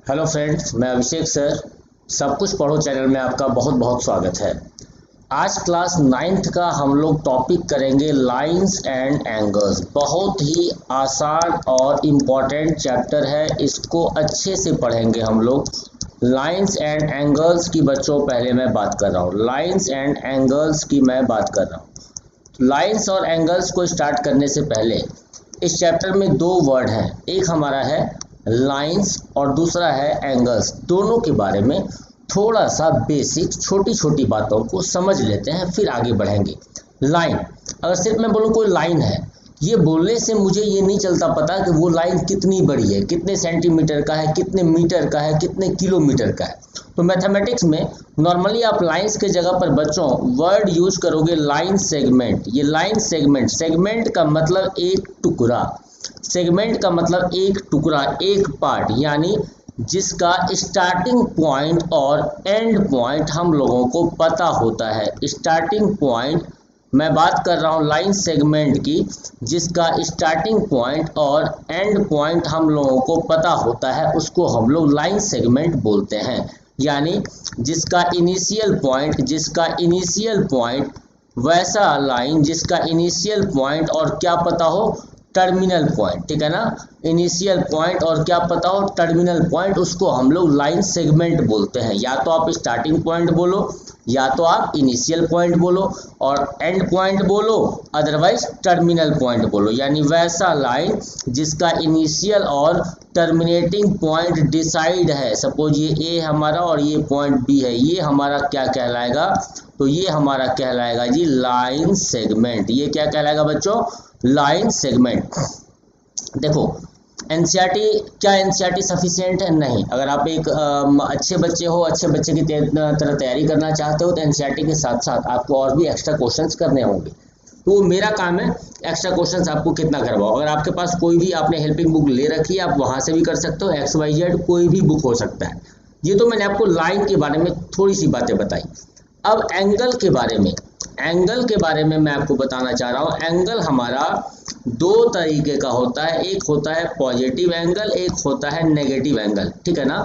Hello friends, मैं अभिषेक sir. सब कुछ पढ़ो चैनल में आपका बहुत बहुत स्वागत है। आज क्लास नाइन्थ का हम लोग टॉपिक करेंगे लाइंस एंड एंगल्स। बहुत ही आसान और इम्पॉर्टेंट चैप्टर है, इसको अच्छे से पढ़ेंगे हम लोग। लाइंस एंड एंगल्स की बच्चों पहले मैं बात कर रहा हूँ, लाइंस एंड एंगल्स की मैं बात कर रहा हूँ। लाइंस और एंगल्स को स्टार्ट करने से पहले इस चैप्टर में दो वर्ड हैं, एक हमारा है लाइंस और दूसरा है एंगल्स। दोनों के बारे में थोड़ा सा बेसिक छोटी छोटी बातों को समझ लेते हैं, फिर आगे बढ़ेंगे। लाइन, अगर सिर्फ मैं बोलूँ कोई लाइन है, ये बोलने से मुझे ये नहीं चलता पता कि वो लाइन कितनी बड़ी है, कितने सेंटीमीटर का है, कितने मीटर का है, कितने किलोमीटर का है। तो मैथमेटिक्स में नॉर्मली आप लाइंस के जगह पर बच्चों वर्ड यूज करोगे लाइन सेगमेंट। ये लाइन सेगमेंट, सेगमेंट का मतलब एक टुकड़ा, सेगमेंट का मतलब एक टुकड़ा, एक पार्ट, यानी जिसका स्टार्टिंग पॉइंट और एंड पॉइंट हम लोगों को पता होता है। स्टार्टिंग पॉइंट मैं बात कर रहा हूँ लाइन सेगमेंट की, जिसका स्टार्टिंग पॉइंट और एंड पॉइंट हम लोगों को पता होता है, उसको हम लोग लाइन सेगमेंट बोलते हैं। यानी जिसका इनिशियल पॉइंट वैसा लाइन जिसका इनिशियल पॉइंट और क्या पता हो, टर्मिनल पॉइंट, ठीक है ना। इनिशियल पॉइंट और क्या पता हो, टर्मिनल पॉइंट, उसको हम लोग लाइन सेगमेंट बोलते हैं। या तो आप स्टार्टिंग पॉइंट बोलो, या तो आप इनिशियल पॉइंट बोलो और एंड पॉइंट बोलो, अदरवाइज टर्मिनल पॉइंट बोलो। यानी वैसा लाइन जिसका इनिशियल और टर्मिनेटिंग पॉइंट डिसाइड है। सपोज ये ए हमारा और ये पॉइंट बी है, ये हमारा क्या कहलाएगा, तो ये हमारा कहलाएगा जी लाइन सेगमेंट। ये क्या कहलाएगा बच्चों, लाइन सेगमेंट। देखो एनसीईआरटी, क्या एनसीईआरटी सफिशिएंट है? नहीं। अगर आप एक अच्छे बच्चे हो, अच्छे बच्चे की तरह तैयारी करना चाहते हो, तो एनसीईआरटी के साथ साथ आपको और भी एक्स्ट्रा क्वेश्चंस करने होंगे। तो वो मेरा काम है एक्स्ट्रा क्वेश्चंस आपको कितना करवाओ। अगर आपके पास कोई भी आपने हेल्पिंग बुक ले रखी है, आप वहाँ से भी कर सकते हो। XYZ कोई भी बुक हो सकता है। ये तो मैंने आपको लाइन के बारे में थोड़ी सी बातें बताई। अब एंगल के बारे में, एंगल के बारे में मैं आपको बताना चाह रहा हूँ। एंगल हमारा दो तरीके का होता है, एक होता है पॉजिटिव एंगल, एक होता है नेगेटिव एंगल, ठीक है ना।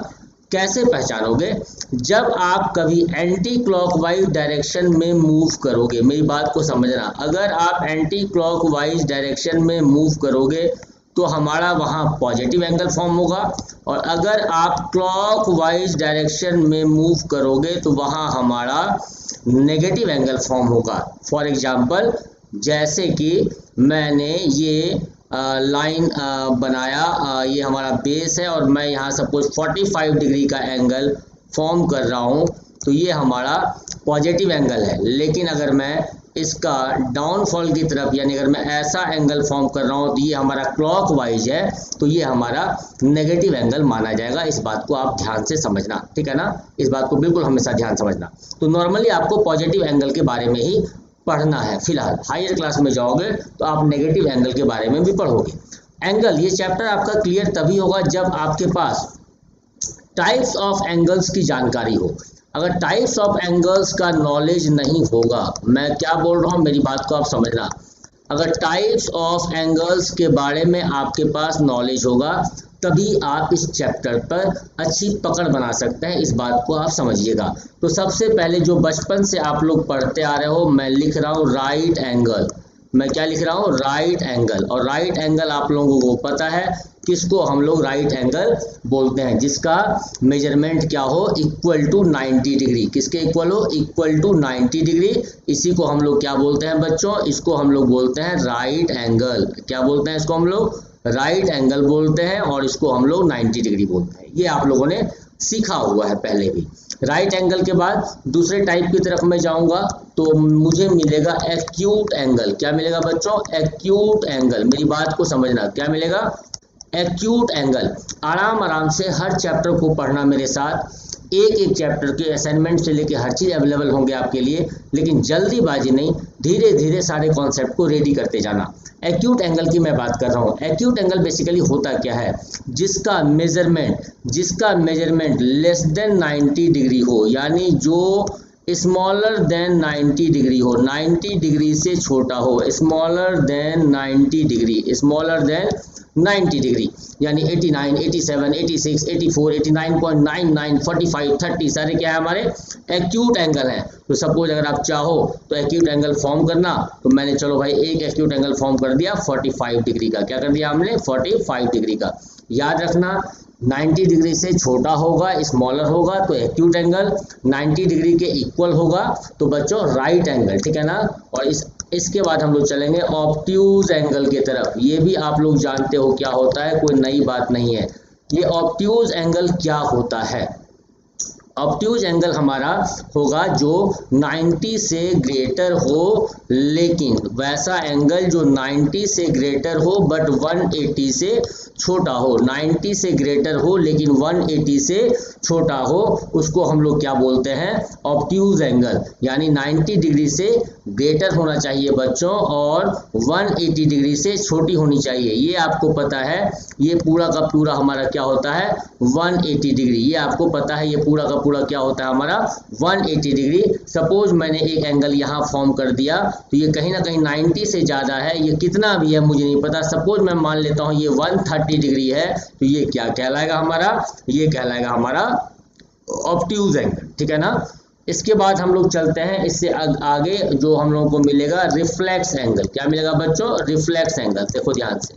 कैसे पहचानोगे, जब आप कभी एंटी क्लॉकवाइज डायरेक्शन में मूव करोगे, मेरी बात को समझना। अगर आप एंटी क्लॉकवाइज डायरेक्शन में मूव करोगे तो हमारा वहाँ पॉजिटिव एंगल फॉर्म होगा, और अगर आप क्लॉकवाइज डायरेक्शन में मूव करोगे तो वहाँ हमारा नेगेटिव एंगल फॉर्म होगा। फॉर एग्जाम्पल, जैसे कि मैंने ये लाइन बनाया, ये हमारा बेस है और मैं यहाँ सपोज 45 डिग्री का एंगल फॉर्म कर रहा हूँ, तो ये हमारा पॉजिटिव एंगल है। लेकिन अगर मैं इसका डाउनफॉल की तरफ, यानी अगर मैं ऐसा एंगल फॉर्म कर रहा हूँ तो ये हमारा क्लॉकवाइज है, तो ये हमारा नेगेटिव एंगल माना जाएगा। इस बात को आप ध्यान से समझना, ठीक है ना। इस बात को बिल्कुल हमेशा ध्यान समझना। तो नॉर्मली आपको पॉजिटिव एंगल के बारे में ही पढ़ना है। फिलहाल हायर क्लास में जाओगे तो आप नेगेटिव एंगल के बारे में भी पढ़ोगे। एंगल, ये चैप्टर आपका क्लियर तभी होगा जब आपके पास टाइप्स ऑफ एंगल्स की जानकारी हो। अगर टाइप्स ऑफ एंगल्स का नॉलेज नहीं होगा, मैं क्या बोल रहा हूँ मेरी बात को आप समझना। अगर टाइप्स ऑफ एंगल्स के बारे में आपके पास नॉलेज होगा, तभी आप इस चैप्टर पर अच्छी पकड़ बना सकते हैं। इस बात को आप समझिएगा। तो सबसे पहले जो बचपन से आप लोग पढ़ते आ रहे हो, मैं लिख रहा हूँ राइट एंगल। मैं क्या लिख रहा हूँ, राइट एंगल। और राइट एंगल आप लोगों को पता है किसको हम लोग राइट एंगल बोलते हैं, जिसका मेजरमेंट क्या हो, इक्वल टू 90 डिग्री। किसके इक्वल हो, इक्वल टू 90 डिग्री। इसी को हम लोग क्या बोलते हैं बच्चों, इसको हम लोग बोलते हैं राइट एंगल। क्या बोलते हैं इसको हम लोग, राइट एंगल बोलते हैं, और इसको हम लोग 90 डिग्री बोलते हैं। ये आप लोगों ने सीखा हुआ है पहले भी। राइट एंगल के बाद दूसरे टाइप की तरफ मैं जाऊंगा तो मुझे मिलेगा एक्यूट एंगल। क्या मिलेगा बच्चों, एक्यूट एंगल। मेरी बात को समझना, क्या मिलेगा, एक्यूट एंगल। आराम आराम से हर चैप्टर को पढ़ना मेरे साथ। एक एक चैप्टर के असाइनमेंट से लेके हर चीज़ अवेलेबल होंगे आपके लिए, लेकिन जल्दीबाजी नहीं, धीरे धीरे सारे कॉन्सेप्ट को रेडी करते जाना। एक्यूट एंगल की मैं बात कर रहा हूँ। एक्यूट एंगल बेसिकली होता क्या है, जिसका मेजरमेंट लेस देन 90 डिग्री हो, यानी जो स्मॉलर देन 90 डिग्री हो, 90 डिग्री से छोटा हो, smaller than 90 degree, smaller than 90 degree, यानी 89, 87, 86, 84, 89.99, 45, 30 सारे क्या है हमारे एक्यूट एंगल हैं। तो सपोज अगर आप चाहो तो एक्यूट एंगल फॉर्म करना, तो मैंने चलो भाई एक एक्यूट एंगल फॉर्म कर दिया 45 डिग्री का। क्या कर दिया हमने? 45 डिग्री का। याद रखना 90 डिग्री से छोटा होगा, स्मॉलर होगा तो एक्यूट एंगल, 90 डिग्री के इक्वल होगा तो बच्चों राइट एंगल, ठीक है ना। और इसके बाद हम लोग चलेंगे ऑब्ट्यूज एंगल की तरफ। ये भी आप लोग जानते हो क्या होता है, कोई नई बात नहीं है। ये ऑब्ट्यूज एंगल क्या होता है? ऑब्ट्यूज एंगल हमारा होगा जो 90 से ग्रेटर हो, लेकिन वैसा एंगल जो 90 से ग्रेटर हो बट 180 से छोटा हो। 90 से ग्रेटर हो लेकिन 180 से छोटा हो, उसको हम लोग क्या बोलते हैं? Obtuse angle. यानी 90 डिग्री से ग्रेटर होना चाहिए बच्चों और 180 डिग्री से छोटी होनी चाहिए। ये आपको पता है, ये पूरा का पूरा हमारा क्या होता है? 180 डिग्री। ये आपको पता है, ये पूरा का पूरा क्या होता है हमारा? 180 डिग्री। सपोज मैंने एक एंगल यहाँ फॉर्म कर दिया तो ये कहीं ना कहीं 90 से ज़्यादा है, ये कितना भी है मुझे नहीं पता। सपोज मैं मान लेता हूँ ये 130 डिग्री है, तो ये क्या कहलाएगा हमारा? ये कहलाएगा हमारा ऑब्ट्यूज एंगल, ठीक है ना। इसके बाद हम लोग चलते हैं इससे आगे, जो हम लोगों को मिलेगा रिफ्लेक्स एंगल। क्या मिलेगा बच्चों? Reflex angle. देखो ध्यान से,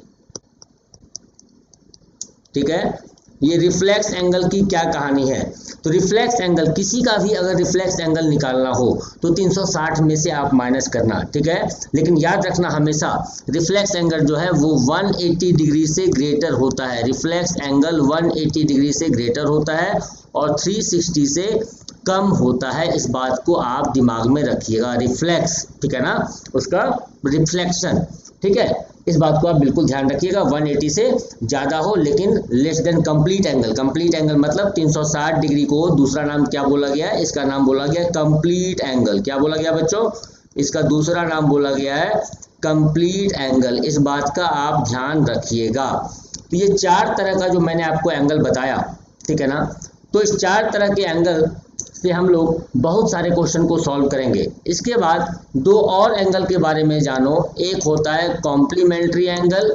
ठीक है। ये रिफ्लेक्स एंगल की क्या कहानी है? तो रिफ्लेक्स एंगल, किसी का भी अगर रिफ्लेक्स एंगल निकालना हो तो 360 में से आप माइनस करना, ठीक है। लेकिन याद रखना हमेशा रिफ्लेक्स एंगल जो है वो 180 डिग्री से ग्रेटर होता है। रिफ्लेक्स एंगल 180 डिग्री से ग्रेटर होता है और 360 से कम होता है। इस बात को आप दिमाग में रखिएगा। रिफ्लेक्स, ठीक है ना, उसका रिफ्लेक्शन, ठीक है। इस बात को आप बिल्कुल ध्यान रखिएगा। 180 से ज़्यादा हो लेकिन less than complete angle. Complete angle मतलब 360 डिग्री को दूसरा नाम क्या बोला गया है? इसका नाम बोला गया है कंप्लीट एंगल। क्या बोला गया बच्चों? इसका दूसरा नाम बोला गया है कंप्लीट एंगल। इस बात का आप ध्यान रखिएगा। तो ये 4 तरह का जो मैंने आपको एंगल बताया, ठीक है ना, तो इस 4 तरह के एंगल से हम लोग बहुत सारे क्वेश्चन को सॉल्व करेंगे। इसके बाद 2 और एंगल के बारे में जानो। एक होता है कॉम्प्लीमेंट्री एंगल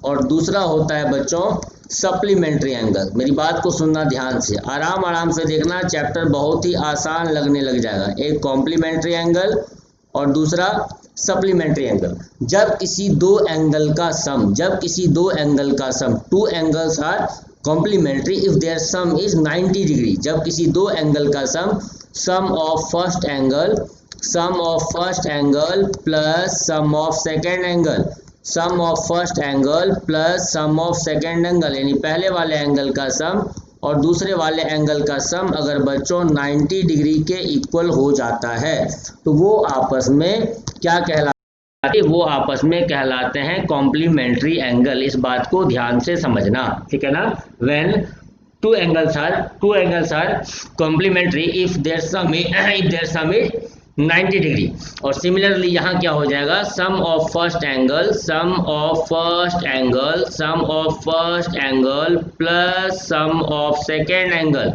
और दूसरा होता है बच्चों सप्लीमेंट्री एंगल। मेरी बात को सुनना ध्यान से, आराम आराम से देखना, चैप्टर बहुत ही आसान लगने लग जाएगा। एक कॉम्प्लीमेंट्री एंगल और दूसरा सप्लीमेंट्री एंगल। जब किसी दो एंगल का sum, two angles are complementary if their sum is 90 degree. जब किसी दो एंगल का sum of first angle plus sum of second angle, sum of first angle plus sum of second angle, यानी पहले वाले एंगल का सम और दूसरे वाले एंगल का सम अगर बच्चों 90 डिग्री के इक्वल हो जाता है तो वो आपस में क्या कहलाते? वो आपस में कहलाते हैं कॉम्प्लीमेंट्री एंगल। इस बात को ध्यान से समझना, ठीक है ना। When two angles are complementary if their sum is 90 degree. और सिमिलरली यहाँ क्या हो जाएगा? Sum of first angle plus sum of second angle,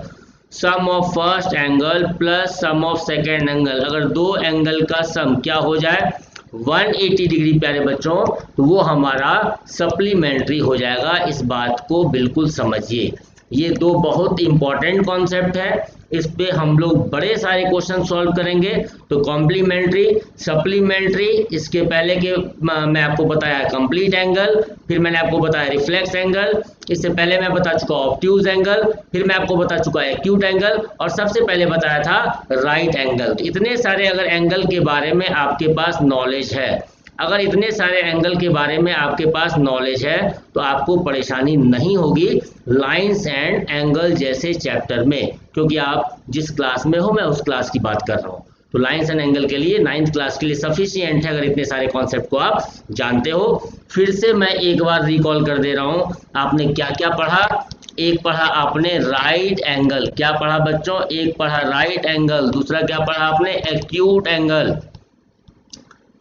sum of first angle plus sum of second angle. अगर दो एंगल का सम क्या हो जाए? 180 डिग्री प्यारे बच्चों, तो वो हमारा सप्लीमेंट्री हो जाएगा। इस बात को बिल्कुल समझिए। ये 2 बहुत इंपॉर्टेंट कॉन्सेप्ट है, इस पे हम लोग बड़े सारे क्वेश्चन सॉल्व करेंगे। तो कॉम्प्लीमेंट्री, सप्लीमेंट्री, इसके पहले के मैं आपको बताया कंप्लीट एंगल, फिर मैंने आपको बताया रिफ्लेक्स एंगल, इससे पहले मैं बता चुका ऑब्ट्यूज एंगल, फिर मैं आपको बता चुका एक्यूट एंगल और सबसे पहले बताया था राइट एंगल। तो इतने सारे अगर एंगल के बारे में आपके पास नॉलेज है, अगर इतने सारे एंगल के बारे में आपके पास नॉलेज है तो आपको परेशानी नहीं होगी लाइंस एंड एंगल जैसे चैप्टर में, क्योंकि आप जिस क्लास में हो मैं उस क्लास की बात कर रहा हूँ। तो लाइंस एंड एंगल के लिए 9th क्लास के लिए सफिशिएंट है अगर इतने सारे कॉन्सेप्ट को आप जानते हो। फिर से मैं एक बार रिकॉल कर दे रहा हूँ, आपने क्या क्या पढ़ा। एक पढ़ा आपने राइट एंगल, क्या पढ़ा बच्चों? एक पढ़ा राइट एंगल, दूसरा क्या पढ़ा आपने? Acute angle.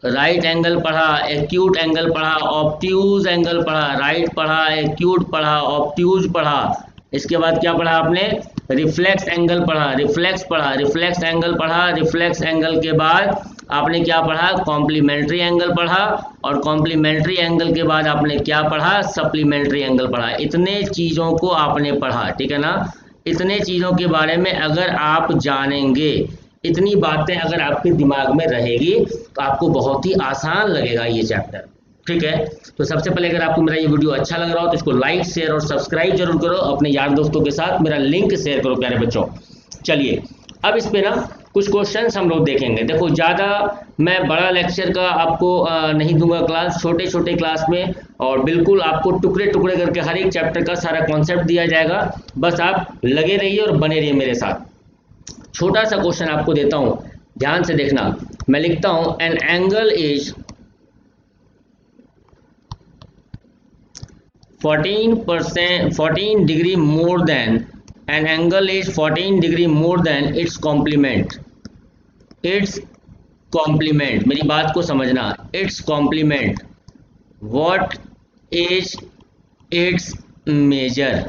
राइट एंगल पढ़ा, एक्यूट एंगल पढ़ा, ऑब्ट्यूज एंगल पढ़ा, राइट पढ़ा, एक्यूट पढ़ा, ऑब्ट्यूज पढ़ा। इसके बाद क्या पढ़ा आपने? रिफ्लेक्स एंगल पढ़ा, रिफ्लेक्स एंगल पढ़ा, रिफ्लेक्स एंगल के बाद आपने क्या पढ़ा, कॉम्प्लीमेंट्री एंगल पढ़ा, और कॉम्प्लीमेंट्री एंगल के बाद आपने क्या पढ़ा, सप्लीमेंट्री एंगल पढ़ा। इतने चीज़ों को आपने पढ़ा, ठीक है ना। इतने चीज़ों के बारे में अगर आप जानेंगे, इतनी बातें अगर आपके दिमाग में रहेगी तो आपको बहुत ही आसान लगेगा ये चैप्टर, ठीक है। तो सबसे पहले अगर आपको मेरा ये वीडियो अच्छा लग रहा हो तो इसको लाइक, शेयर और सब्सक्राइब जरूर करो, अपने यार दोस्तों के साथ मेरा लिंक शेयर करो प्यारे बच्चों। चलिए अब इस पे ना कुछ क्वेश्चंस हम लोग देखेंगे। देखो ज़्यादा मैं बड़ा लेक्चर का आपको नहीं दूंगा क्लास, छोटे छोटे क्लास में, और बिल्कुल आपको टुकड़े टुकड़े करके हर एक चैप्टर का सारा कॉन्सेप्ट दिया जाएगा। बस आप लगे रहिए और बने रहिए मेरे साथ। छोटा सा क्वेश्चन आपको देता हूं, ध्यान से देखना। मैं लिखता हूं N angle is 14 degree more than, an angle is 14 degree more than its complement, its complement, मेरी बात को समझना, its complement, what is its measure।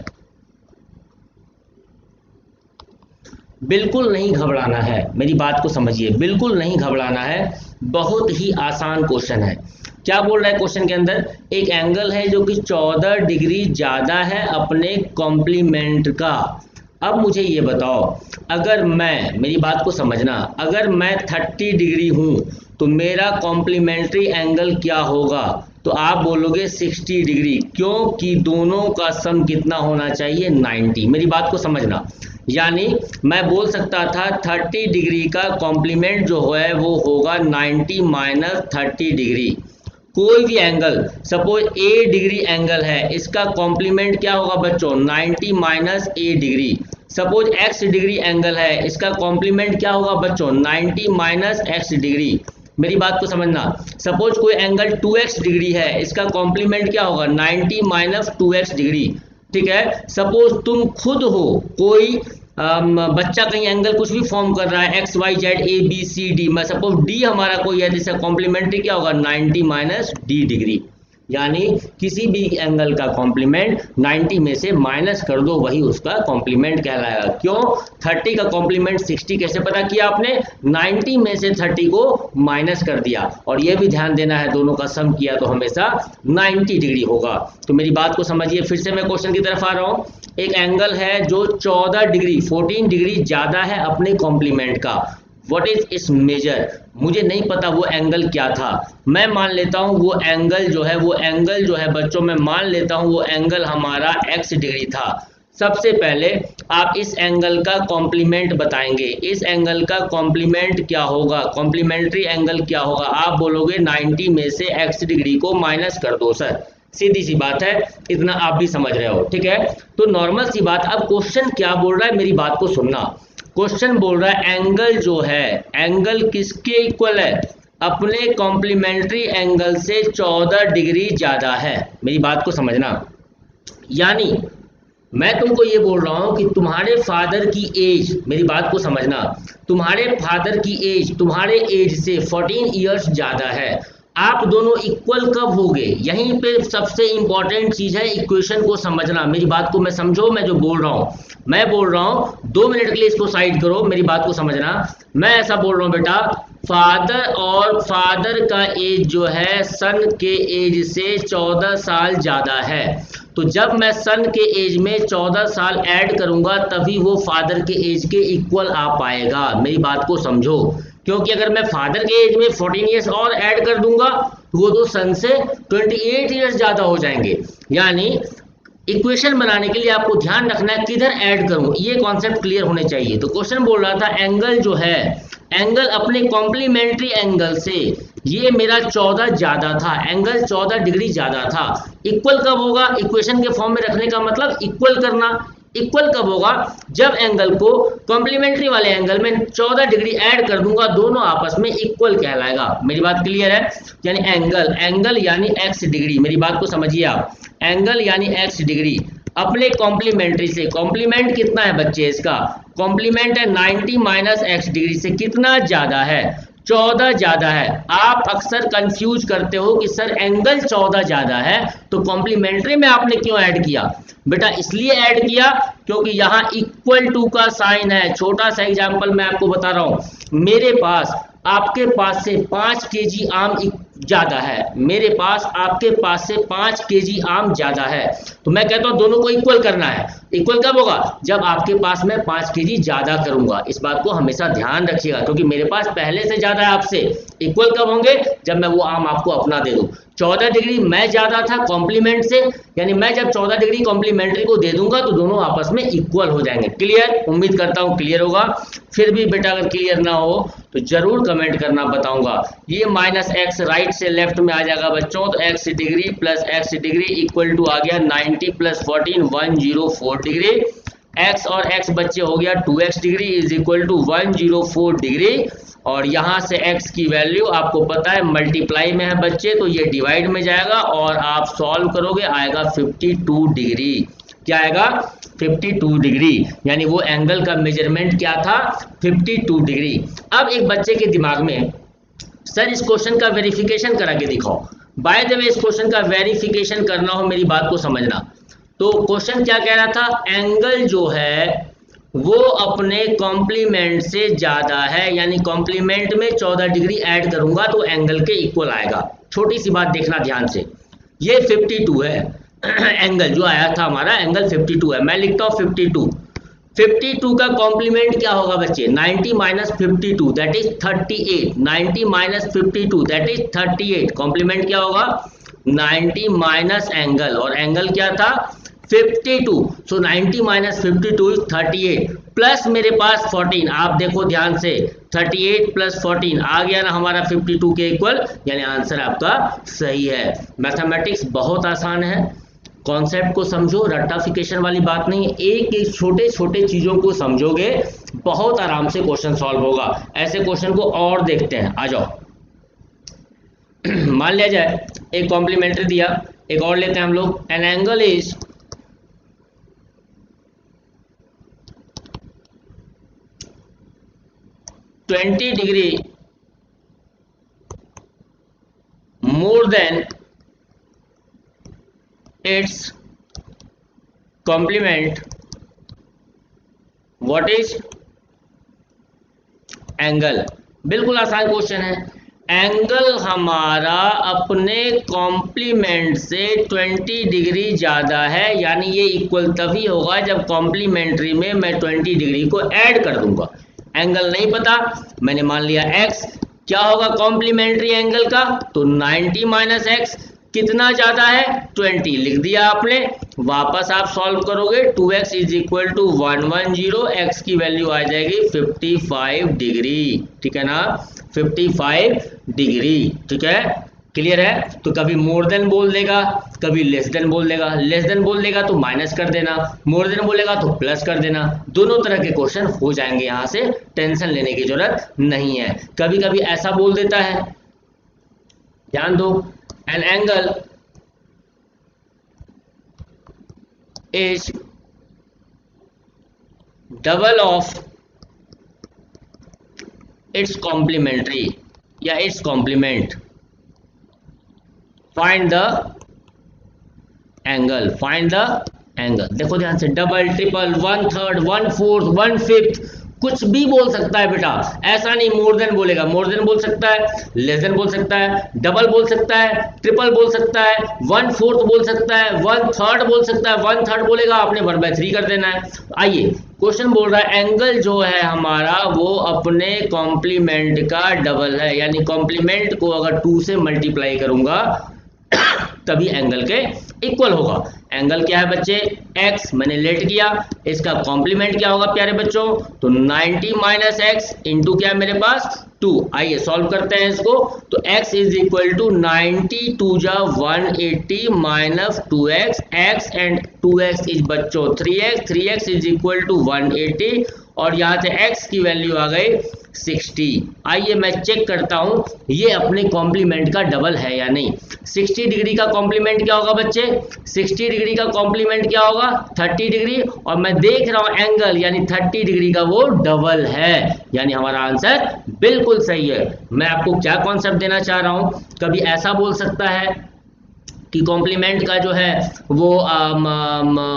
बिल्कुल नहीं घबराना है, मेरी बात को समझिए, बिल्कुल नहीं घबराना है, बहुत ही आसान क्वेश्चन है। क्या बोल रहा है क्वेश्चन के अंदर, एक एंगल है जो कि 14 डिग्री ज़्यादा है अपने कॉम्प्लीमेंट का। अब मुझे ये बताओ, अगर मैं, मेरी बात को समझना, अगर मैं 30 डिग्री हूँ तो मेरा कॉम्प्लीमेंट्री एंगल क्या होगा, तो आप बोलोगे 60 डिग्री, क्योंकि दोनों का सम कितना होना चाहिए, 90। मेरी बात को समझना, यानी मैं बोल सकता था 30 डिग्री का कॉम्प्लीमेंट जो है वो होगा 90 माइनस 30 डिग्री। कोई भी angle, suppose A degree angle है, इसका कॉम्प्लीमेंट क्या होगा बच्चों, 90 minus A degree. Suppose X degree angle है, इसका कॉम्प्लीमेंट क्या होगा बच्चों, 90 माइनस एक्स डिग्री। मेरी बात को समझना, सपोज कोई एंगल 2x डिग्री है, इसका कॉम्प्लीमेंट क्या होगा, 90 माइनस 2x डिग्री, ठीक है। सपोज तुम खुद हो, कोई बच्चा कहीं एंगल कुछ भी फॉर्म कर रहा है, X Y Z A B C D, मैं सपोज डी हमारा कोई है, जिसका कॉम्प्लीमेंट्री क्या होगा, 90 माइनस डी डिग्री। यानी किसी भी एंगल का कॉम्प्लीमेंट 90 में से माइनस कर दो, वही उसका कॉम्प्लीमेंट कहलाएगा। क्यों, 30 का कॉम्प्लीमेंट 60 कैसे पता किया आपने, 90 में से 30 को माइनस कर दिया। और ये भी ध्यान देना है, दोनों का सम किया तो हमेशा 90 डिग्री होगा। तो मेरी बात को समझिए, फिर से मैं क्वेश्चन की तरफ आ रहा हूँ। एक एंगल है जो 14 डिग्री 14 डिग्री ज्यादा है अपने कॉम्प्लीमेंट का, व्हाट इज इट्स मेजर। मुझे नहीं पता वो एंगल क्या था, मैं मान लेता हूं वो एंगल जो है बच्चों, मैं मान लेता हूं वो एंगल हमारा x डिग्री था। सबसे पहले आप इस एंगल का कॉम्प्लीमेंट बताएंगे, इस एंगल का कॉम्प्लीमेंट क्या होगा, कॉम्प्लीमेंट्री एंगल क्या होगा। आप बोलोगे 90 में से x डिग्री को माइनस कर दो सर, सीधी सी बात है, इतना आप भी समझ रहे हो, ठीक है। तो नॉर्मल सी बात। अब क्वेश्चन क्या बोल रहा है, मेरी बात को सुनना। क्वेश्चन बोल रहा है एंगल जो है, एंगल किसके इक्वल है, अपने कॉम्प्लीमेंट्री एंगल से 14 डिग्री ज्यादा है। मेरी बात को समझना, यानी मैं तुमको ये बोल रहा हूं कि तुम्हारे फादर की एज, मेरी बात को समझना, तुम्हारे फादर की एज तुम्हारे एज से 14 इयर्स ज्यादा है। आप दोनों इक्वल कब होगे, यहीं पे सबसे इंपॉर्टेंट चीज है, इक्वेशन को समझना। मेरी बात को मैं समझो, मैं जो बोल रहा हूं, मैं बोल रहा हूं 2 मिनट के लिए इसको साइड करो, मेरी बात को समझना। मैं ऐसा बोल रहा हूं बेटा, फादर और फादर का एज जो है सन के एज से 14 साल ज्यादा है। तो जब मैं सन के एज में 14 साल ऐड करूंगा तभी वो फादर के एज के इक्वल आ पाएगा। मेरी बात को समझो, क्योंकि अगर मैं फादर के एज में 14 इयर्स और ऐड कर दूंगा तो वो तो सन से 28 इयर्स ज्यादा हो जाएंगे। यानी इक्वेशन बनाने के लिए आपको ध्यान रखना है किधर ऐड करूं, ये कॉन्सेप्ट क्लियर होने चाहिए। तो क्वेश्चन बोल रहा था एंगल जो है, एंगल अपने कॉम्प्लीमेंट्री एंगल से ये मेरा 14 ज्यादा था, एंगल 14 डिग्री ज्यादा था। इक्वल कब होगा, इक्वेशन के फॉर्म में रखने का मतलब इक्वल करना। इक्वल कब होगा, जब एंगल को कॉम्प्लीमेंट्री वाले एंगल में 14 डिग्री ऐड कर दूंगा, दोनों आपस में इक्वल कहलाएगा। मेरी बात क्लियर है, यानी एंगल यानी x डिग्री, मेरी बात को समझिए आप, एंगल यानी x डिग्री अपने कॉम्प्लीमेंट्री से, कॉम्प्लीमेंट कितना है बच्चे इसका, कॉम्प्लीमेंट है 90 माइनस x डिग्री से कितना ज्यादा है, 14 ज्यादा है। आप अक्सर कंफ्यूज करते हो कि सर एंगल 14 ज्यादा है तो कॉम्प्लीमेंट्री में आपने क्यों ऐड किया, बेटा इसलिए ऐड किया क्योंकि यहाँ इक्वल टू का साइन है। छोटा सा एग्जांपल मैं आपको बता रहा हूं, मेरे पास आपके पास से 5 केजी आम ज्यादा है, मेरे पास आपके पास से 5 केजी आम ज्यादा है, तो मैं कहता हूं दोनों को इक्वल करना है। इक्वल कब होगा? जब आपके पास मैं 5 केजी ज्यादा करूंगा। इस बात को हमेशा ध्यान रखिएगा, क्योंकि मेरे पास पहले से ज्यादा है आपसे। इक्वल कब होंगे? जब मैं वो आम आपको अपना दे दूं। 14 डिग्री मैं ज्यादा था कॉम्प्लीमेंट से, यानी मैं जब 14 डिग्री कॉम्प्लीमेंट्री को दे दूंगा तो दोनों आपस में इक्वल हो जाएंगे। क्लियर? उम्मीद करता हूं क्लियर होगा। फिर भी बेटा अगर क्लियर ना हो तो जरूर कमेंट करना, बताऊंगा। ये माइनस एक्स राइट से लेफ्ट में आ जाएगा बच्चों, तो X degree plus X degree equal to आ गया 90 प्लस 14 104 डिग्री। x और x बच्चे हो गया 2x degree is equal to 104 degree. और यहां से x की वैल्यू आपको पता है मल्टीप्लाई में है बच्चे, तो ये डिवाइड में जाएगा और आप सॉल्व करोगे आएगा 52 डिग्री। क्या आएगा? 52 डिग्री, यानी वो एंगल का मेजरमेंट क्या था? 52 डिग्री। अब एक बच्चे के दिमाग में, सर इस क्वेश्चन का वेरिफिकेशन करा के दिखाओ। बाय द वे इस क्वेश्चन का वेरिफिकेशन करना हो, मेरी बात को समझना। तो क्वेश्चन क्या कह रहा था? एंगल जो है वो अपने कॉम्प्लीमेंट से ज्यादा है, यानी कॉम्प्लीमेंट में 14 डिग्री ऐड करूंगा तो एंगल के इक्वल आएगा। छोटी सी बात देखना ध्यान से, ये 52 है एंगल जो आया था हमारा, एंगल 52 है। मैं लिखता हूं 52। 52 का कॉम्प्लीमेंट क्या होगा बच्चे? 90 minus 52 that is 38। 90 minus 52 that is 38। Complement क्या होगा? 90 माइनस एंगल, और एंगल क्या था? 52। सो 90 माइनस 52 इज 38 प्लस मेरे पास 14। आप देखो ध्यान से, 38 प्लस 14 आ गया ना हमारा 52 के इक्वल, यानी आंसर आपका सही है। मैथमेटिक्स बहुत आसान है, कॉन्सेप्ट को समझो, रट्टाफिकेशन वाली बात नहीं है। एक एक छोटे छोटे चीजों को समझोगे बहुत आराम से क्वेश्चन सॉल्व होगा। ऐसे क्वेश्चन को और देखते हैं, आ जाओ। मान लिया जाए एक कॉम्प्लीमेंट्री दिया, एक और लेते हैं हम लोग। N angle is 20 degree more than its complement, what is angle? बिल्कुल आसान क्वेश्चन है। एंगल हमारा अपने कॉम्प्लीमेंट से 20 डिग्री ज्यादा है, यानी ये इक्वल तभी होगा जब कॉम्प्लीमेंट्री में मैं 20 डिग्री को ऐड कर दूंगा। एंगल नहीं पता, मैंने मान लिया x। क्या होगा कॉम्प्लीमेंट्री एंगल का? तो 90 माइनस एक्स। कितना ज्यादा है? 20 लिख दिया आपने। वापस आप सॉल्व करोगे 2x is equal to 110, x की वैल्यू आ जाएगी 55 डिग्री। ठीक है ना? 55 डिग्री। ठीक है, क्लियर है? तो कभी मोर देन बोल देगा, कभी लेस देन बोल देगा। लेस देन बोल देगा तो माइनस कर देना, मोर देन बोलेगा तो प्लस कर देना। दोनों तरह के क्वेश्चन हो जाएंगे, यहां से टेंशन लेने की जरूरत नहीं है। कभी कभी ऐसा बोल देता है, ध्यान दो, an angle is double of its complementary या its complement, find the angle, find the angle. देखो ध्यान से, डबल, ट्रिपल, 1/3, 1/4, 1/5, कुछ भी बोल सकता है बेटा। ऐसा नहीं मोर देन बोलेगा, मोर देन बोल सकता है, लेस देन बोल सकता है, डबल बोल सकता है, ट्रिपल बोल सकता है, 1/4 बोल सकता है, 1/3 बोल सकता है। 1/3 बोलेगा आपने 1/3 कर देना है। आइए, क्वेश्चन बोल रहा है एंगल जो है हमारा वो अपने कॉम्प्लीमेंट का डबल है, यानी कॉम्प्लीमेंट को अगर 2 से मल्टीप्लाई करूंगा तभी एंगल के इक्वल होगा। एंगल क्या है बच्चे? x, मैंने लेट किया। इसका कॉम्प्लीमेंट क्या होगा प्यारे बच्चों? तो 90 माइनस एक्स इंटू क्या है मेरे पास? 2। आइए सॉल्व करते हैं इसको। तो x इज इक्वल टू 90 2 जा 180 minus 2x, x and 2x is बच्चों 3x, 3x is equal to 180 और यहां से x की वैल्यू आ गई 60। आइए मैं चेक करता हूं ये अपने कॉम्प्लीमेंट का डबल है या नहीं। 60 डिग्री का कॉम्प्लीमेंट क्या होगा बच्चे? 60 डिग्री का कॉम्प्लीमेंट क्या होगा? 30 डिग्री। और मैं देख रहा हूं एंगल यानी 30 डिग्री का वो डबल है, यानी हमारा आंसर बिल्कुल सही है। मैं आपको क्या कॉन्सेप्ट देना चाह रहा हूं, कभी ऐसा बोल सकता है कि कॉम्प्लीमेंट का जो है वो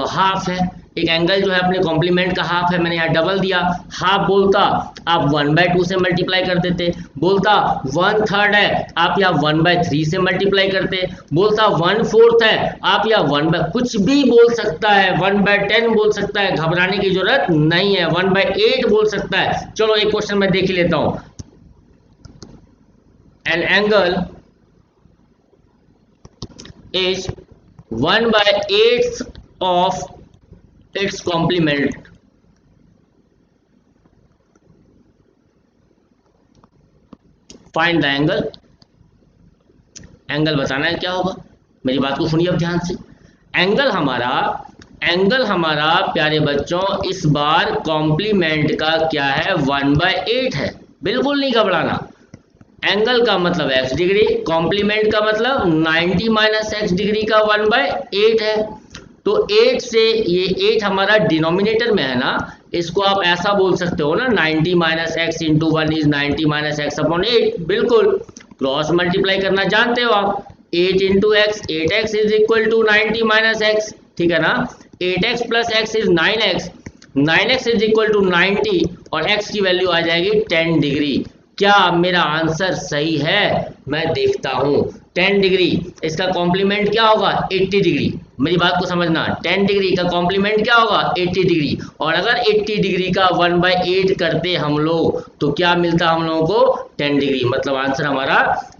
हाफ है, एक एंगल जो है अपने कॉम्प्लीमेंट का हाफ है, मैंने यहाँ डबल दिया। हाफ बोलता आप 1/2 से मल्टीप्लाई कर देते, बोलता 1/3 है आप यहाँ 1/3 से मल्टीप्लाई करते, बोलता 1/4 है आप यहाँ कुछ भी बोल सकता है, 1/10 बोल सकता है, घबराने की जरूरत नहीं है, 1/8 बोल सकता है। चलो एक क्वेश्चन मैं देख ही लेता हूं। N angle is 1/8 of its complement, find the angle। Angle बताना है क्या होगा, मेरी बात को सुनिए अब ध्यान से। एंगल हमारा प्यारे बच्चों इस बार कॉम्प्लीमेंट का क्या है, 1/8 है। बिल्कुल नहीं घबराना। एंगल का मतलब x डिग्री, कॉम्प्लीमेंट का मतलब 90 माइनस एक्स डिग्री का 1/8 है। तो 8 से ये 8 हमारा डिनोमिनेटर में है ना, इसको आप ऐसा बोल सकते हो ना, 90 minus x into 1 is 90 minus x upon 8। बिल्कुल, क्रॉस मल्टीप्लाई करना जानते हो आप। 8 into x, 8x is equal to 90 minus x, ठीक है ना। 8x plus x is 9x, 9x is equal to 90 और x की वैल्यू आ जाएगी 10 डिग्री। क्या मेरा आंसर सही है? मैं देखता हूं। 10 डिग्री, इसका कॉम्प्लीमेंट क्या होगा, 80 डिग्री। मेरी बात को समझना, 10 डिग्री का कॉम्प्लीमेंट क्या होगा, 80 डिग्री। और अगर 80 डिग्री का 1/8 करते हम लोग तो क्या मिलता हम लोगों को, 10 डिग्री। मतलब आंसर हमारा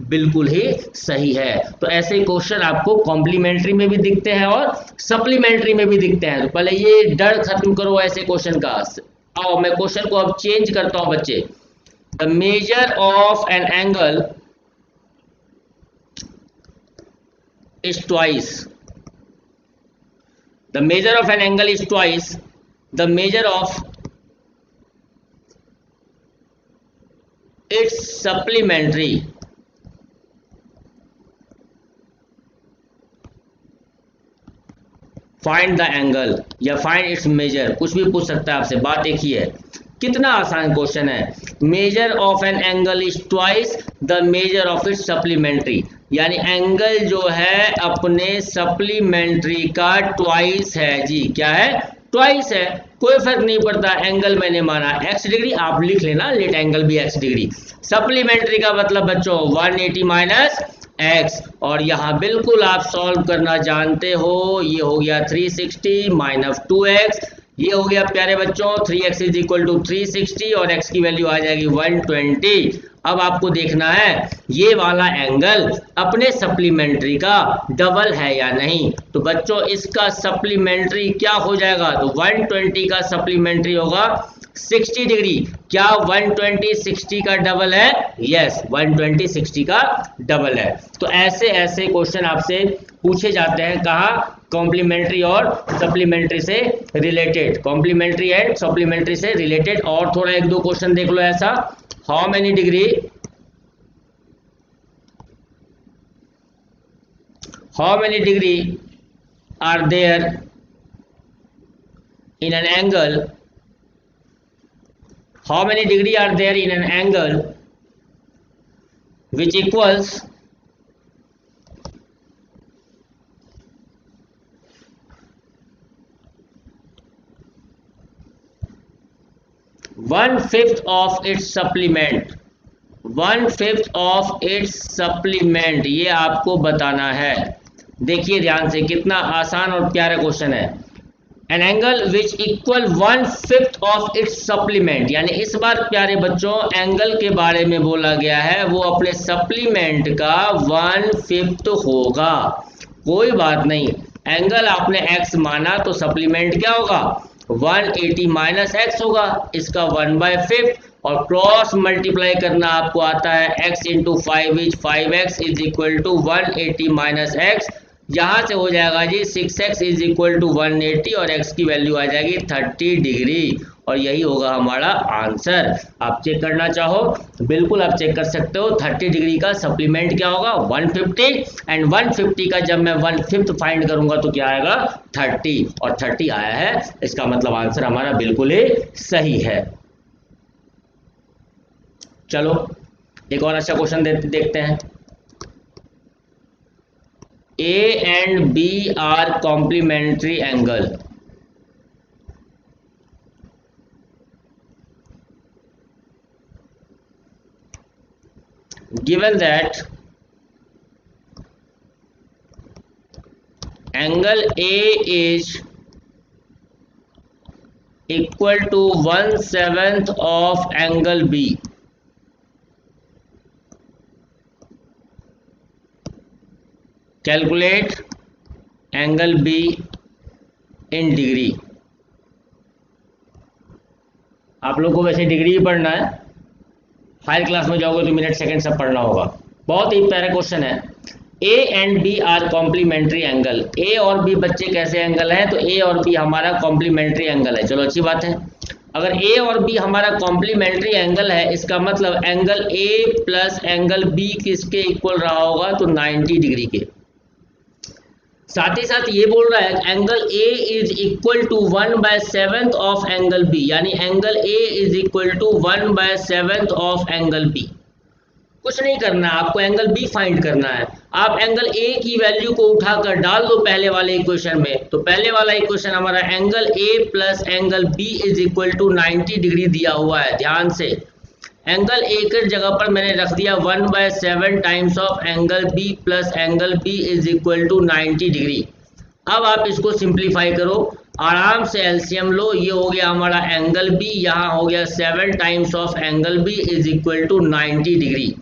बिल्कुल ही सही है। तो ऐसे क्वेश्चन आपको कॉम्प्लीमेंट्री में भी दिखते हैं और सप्लीमेंट्री में भी दिखते हैं। तो पहले ये डर खत्म करो ऐसे क्वेश्चन का। आओ मैं क्वेश्चन को अब चेंज करता हूं बच्चे। The measure of an angle is twice. The measure of an angle is twice the measure of its supplementary. Find the angle या find its measure, कुछ भी पूछ सकता है आपसे, बात एक ही है। कितना आसान क्वेश्चन है। Measure of N angle is twice the measure of its supplementary, यानी एंगल जो है अपने सप्लीमेंट्री का ट्वाइस है जी। क्या है, ट्वाइस है। कोई फर्क नहीं पड़ता, एंगल मैंने माना x डिग्री, आप लिख लेना लेट एंगल भी x डिग्री। सप्लीमेंट्री का मतलब बच्चों 180 माइनस x, और यहाँ बिल्कुल आप सॉल्व करना जानते हो। ये हो गया 360 माइनस 2x, ये हो गया प्यारे बच्चों 3x इज इक्वल टू 360 और x की वैल्यू आ जाएगी 120। अब आपको देखना है ये वाला एंगल अपने सप्लीमेंट्री का डबल है या नहीं। तो बच्चों इसका सप्लीमेंट्री क्या हो जाएगा, तो 120 का सप्लीमेंट्री होगा 60 डिग्री। क्या 120 60 का डबल है? यस, 120 60 का डबल है। तो ऐसे ऐसे क्वेश्चन आपसे पूछे जाते हैं, कहाँ, कॉम्प्लीमेंट्री और सप्लीमेंट्री से रिलेटेड, कॉम्प्लीमेंट्री एंड सप्लीमेंट्री से रिलेटेड। और थोड़ा एक दो क्वेश्चन देख लो ऐसा। How many degree are there in an angle, how many degree are there in an angle which equals 1/5 of its supplement, 1/5 of its supplement, ये आपको बताना है। देखिए ध्यान से, कितना आसान और प्यारा क्वेश्चन है। An angle which equal 1/5 of its supplement, यानी इस बार प्यारे बच्चों एंगल के बारे में बोला गया है, वो अपने सप्लीमेंट का 1/5 होगा। कोई बात नहीं, एंगल आपने x माना तो सप्लीमेंट क्या होगा, 180 माइनस एक्स होगा, इसका 1/5, और क्रॉस मल्टीप्लाई करना आपको आता है, x into 5 is 5x is equal to 180 minus x. यहाँ से हो जाएगा जी 6x इज इक्वल टू 180 और x की वैल्यू आ जाएगी 30 डिग्री, और यही होगा हमारा आंसर। आप चेक करना चाहो बिल्कुल आप चेक कर सकते हो। 30 डिग्री का सप्लीमेंट क्या होगा, 150, एंड 150 का जब मैं 1/5 फाइंड करूंगा तो क्या आएगा, 30, और 30 आया है, इसका मतलब आंसर हमारा बिल्कुल ही सही है। चलो एक और अच्छा क्वेश्चन देखते हैं। A and B are complementary angle. given that angle A is equal to 1/7 of angle B, calculate angle B in degree। आप लोग को वैसे डिग्री ही पढ़ना है, हायर क्लास में जाओगे तो मिनट सेकंड सब पढ़ना होगा। बहुत ही प्यारा क्वेश्चन है। A and B are complementary angle, A और बी बच्चे कैसे एंगल हैं, तो ए और बी हमारा कॉम्प्लीमेंट्री एंगल है। चलो अच्छी बात है, अगर ए और बी हमारा कॉम्प्लीमेंट्री एंगल है, इसका मतलब angle A plus angle B किसके इक्वल रहा होगा, तो 90 डिग्री के। साथ ही साथ ये बोल रहा है angle A is equal to 1/7 of angle B, यानी angle A is equal to 1/7 of angle B. कुछ नहीं करना है, आपको एंगल बी फाइंड करना है। आप एंगल ए की वैल्यू को उठाकर डाल दो पहले वाले इक्वेशन में, तो पहले वाला इक्वेशन हमारा angle A plus angle B is equal to 90 degree दिया हुआ है। ध्यान से एंगल ए की जगह पर मैंने रख दिया 1/7 times of angle B plus angle B is equal to 90 degree. अब आप इसको सिंप्लीफाई करो, आराम से एलसीएम लो। ये हो गया हमारा एंगल बी, यहाँ हो गया 7 times of angle B is equal to 90 degree.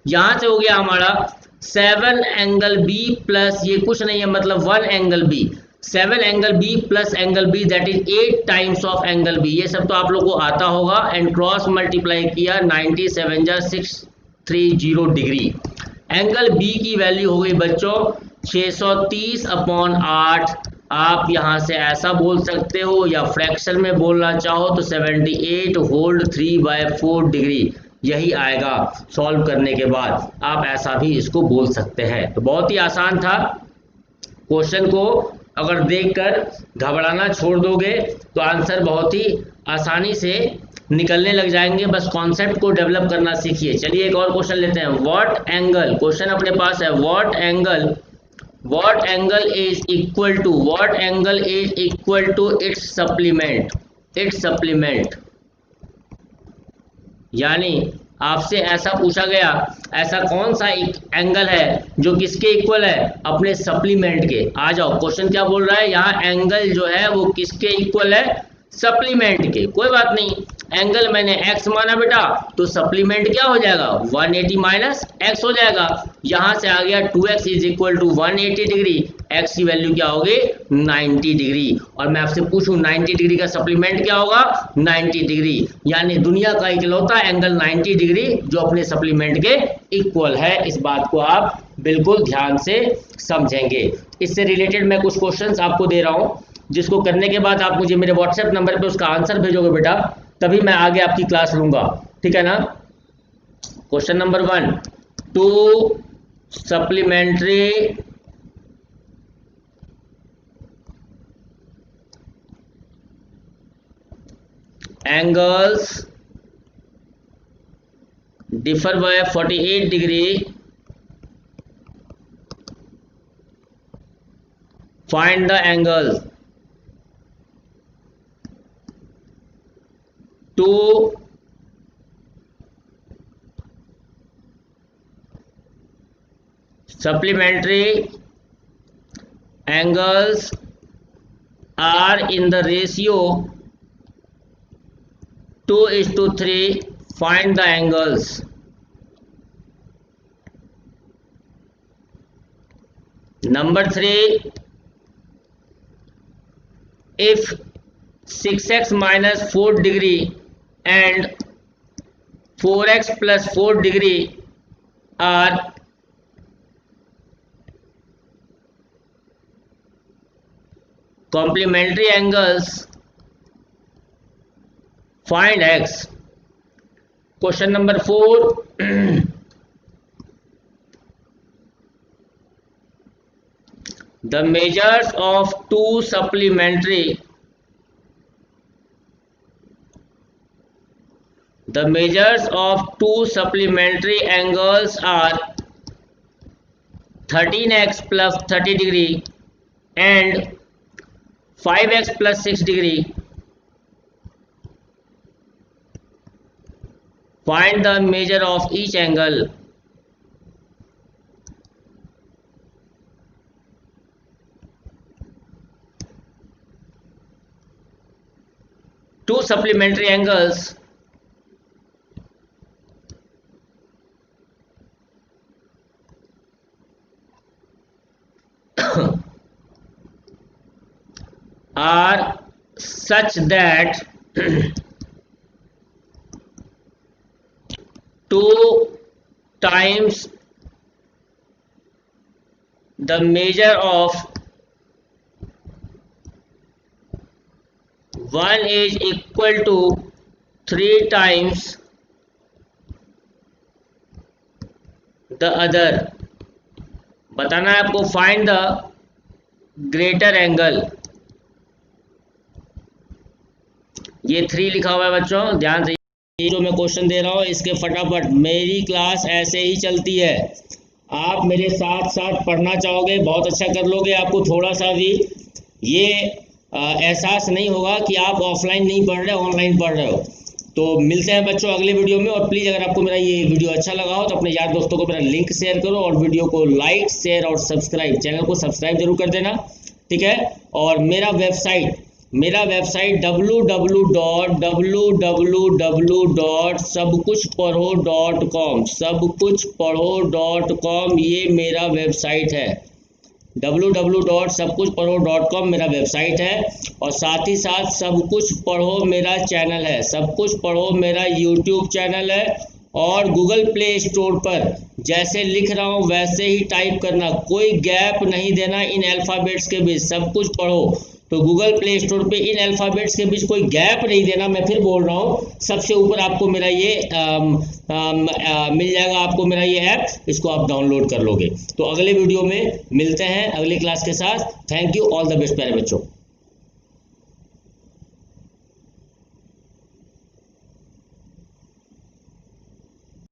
यहाँ से हो गया हमारा 7 एंगल बी प्लस ये कुछ नहीं है, मतलब 1 angle B, 7 angle B plus angle B that is 8 times of angle B. ये सब तो आप लोग को आता होगा। एंड क्रॉस मल्टीप्लाई किया 97 जा 630 डिग्री। एंगल बी की वैल्यू हो गई बच्चों 630/8। आप यहाँ से ऐसा बोल सकते हो, या फ्रैक्शन में बोलना चाहो तो 78 होल्ड 3/4 डिग्री, यही आएगा सॉल्व करने के बाद। आप ऐसा भी इसको बोल सकते हैं। तो बहुत ही आसान था। क्वेश्चन को अगर देखकर घबराना छोड़ दोगे तो आंसर बहुत ही आसानी से निकलने लग जाएंगे। बस कॉन्सेप्ट को डेवलप करना सीखिए। चलिए एक और क्वेश्चन लेते हैं। व्हाट एंगल, क्वेश्चन अपने पास है, what angle is equal to its supplement. यानी आपसे ऐसा पूछा गया, ऐसा कौन सा एक एंगल है जो किसके इक्वल है, अपने सप्लीमेंट के। आ जाओ, क्वेश्चन क्या बोल रहा है, यहाँ एंगल जो है वो किसके इक्वल है, सप्लीमेंट के। कोई बात नहीं, एंगल मैंने x माना बेटा, तो सप्लीमेंट क्या हो जाएगा, 180 माइनस x हो जाएगा। यहाँ से आ गया 2x is equal to 180 degree, x की वैल्यू क्या होगी 90 डिग्री। और मैं आपसे पूछूं 90 डिग्री का सप्लीमेंट क्या होगा, 90 डिग्री। यानी दुनिया का इकलौता एंगल 90 डिग्री जो अपने सप्लीमेंट के इक्वल है। इस बात को आप बिल्कुल ध्यान से समझेंगे। इससे रिलेटेड मैं कुछ क्वेश्चंस आपको दे रहा हूँ, जिसको करने के बाद आप मुझे मेरे व्हाट्सएप नंबर पे उसका आंसर भेजोगे बेटा, तभी मैं आगे आपकी क्लास लूंगा, ठीक है ना। Question number 1, 2 supplementary angles differ by 48 degree, find the angle। 2 supplementary angles are in the ratio 2:3, find the angles। Number 3, if 6x minus 4 degree and 4x plus 4 degree are complementary angles, find x। Question number 4, the measures of two supplementary angles are 13x plus 30 degree and 5x plus 6 degree। Find the measure of each angle। two supplementary angles are such that two times the measure of one is equal to three times the other। बताना है आपको find the greater angle. ये 3 लिखा हुआ है बच्चों, ध्यान से। ये जो मैं क्वेश्चन दे रहा हूँ इसके फटाफट, मेरी क्लास ऐसे ही चलती है, आप मेरे साथ साथ पढ़ना चाहोगे बहुत अच्छा कर लोगे। आपको थोड़ा सा भी ये एहसास नहीं होगा कि आप ऑफलाइन नहीं पढ़ रहे, ऑनलाइन पढ़ रहे हो। तो मिलते हैं बच्चों अगले वीडियो में। और प्लीज़ अगर आपको मेरा ये वीडियो अच्छा लगा हो तो अपने यार दोस्तों को मेरा लिंक शेयर करो, और वीडियो को लाइक शेयर और सब्सक्राइब, चैनल को सब्सक्राइब जरूर कर देना, ठीक है। और मेरा वेबसाइट www.सबकुछपढ़ो.com, सबकुछपढ़ो.com ये मेरा वेबसाइट है। www.सबकुछपढ़ो.com मेरा वेबसाइट है, और साथ ही साथ सब कुछ पढ़ो मेरा चैनल है, सब कुछ पढ़ो मेरा यूट्यूब चैनल है। और गूगल प्ले स्टोर पर जैसे लिख रहा हूँ वैसे ही टाइप करना, कोई गैप नहीं देना इन अल्फ़ाबेट्स के बीच, सब कुछ पढ़ो। तो गूगल प्ले स्टोर पे इन अल्फ़ाबेट्स के बीच कोई गैप नहीं देना। मैं फिर बोल रहा हूँ, सबसे ऊपर आपको मेरा ये मिल जाएगा, आपको मेरा ये ऐप, इसको आप डाउनलोड कर लोगे। तो अगले वीडियो में मिलते हैं अगली क्लास के साथ। Thank you, all the best प्यारे बच्चों।